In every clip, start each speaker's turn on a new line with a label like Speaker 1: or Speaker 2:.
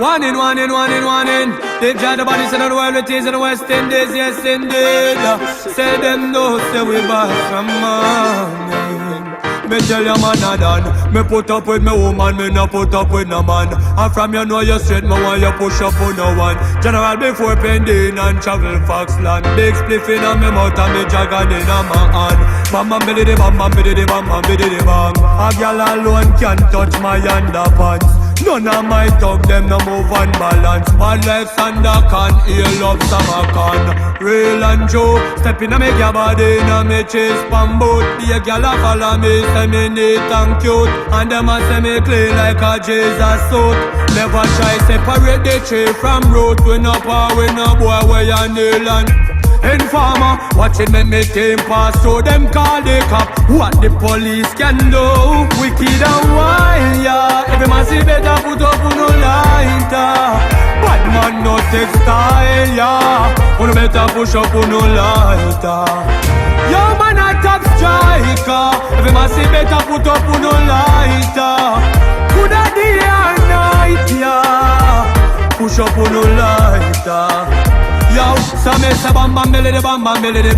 Speaker 1: One in. They've tried the bodies in the world, it is in the West Indies, yes indeed. Say them no, say we back from morning. Me tell you man a done. Me put up with me woman, me no put up with no man. And from you know you straight, me want you push up on no one. General before pending and travel Foxland. Big spliff in a me mouth and me jagged in a my hand. Bam bam biddy bam bam biddy bam bam biddy bam. A girl alone can't touch my underpants. None of my dog, them no move on balance. One Alexander can heal up Samarkand. Real and true, step in a make your body in a me chase bamboo. Be a girl a follow me, say me neat and cute. And them a say me clean like a Jesus suit. Never try separate the tree from root. We no power, we no boy, we a nail and informer, watching me team pass through. Them call the cop, what the police can do. Wicked and wild, yeah. Every man see better put up on no lighter. Bad man no take style, yeah. Uno better push up on no lighter. Yo man a top striker. Every man see better put up on no lighter. Coulda day or night, yeah. Push up on no lighter. Yo, so me say bam bam belly the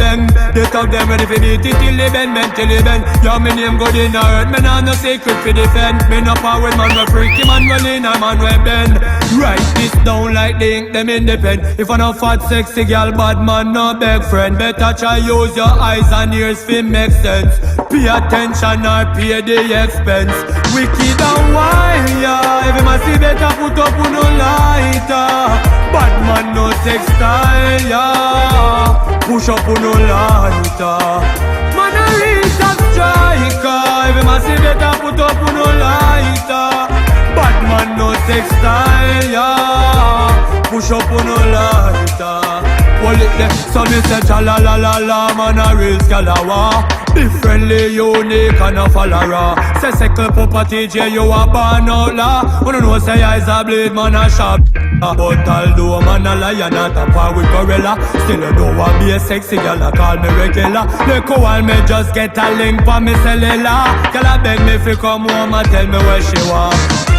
Speaker 1: bang. They talk them ready for beat it till they bend, mentally bend. Yo, me name good in the earth, me nah no secret for defend. Me no power with man we freaky man well in a man we bend. Write this down like the ink them independent. If I no fat sexy girl bad man no beg friend. Better try use your eyes and ears fi make sense. Pay attention or pay the expense. Wicked and wild, yeah. Every man see better put up on no lighter. Bad man no sex style, yeah. Push up on no lighter. Man a real top striker. Every man see better put up on no lighter. Bad man no sex style, yeah. Push up on no lighter. Well it there, so me say cha la la la la. Man a real scalawa. Be friendly, unique and a follower. Say second property, J, you a born outlaw. Wanna know say I is a blade, man a sharp. But although man a lion, not a par with gorilla. Still you don't want be a sexy girl, I call me regular. Look how me just get a link for me cellular. Girl a beg me fi come home and tell me where she want.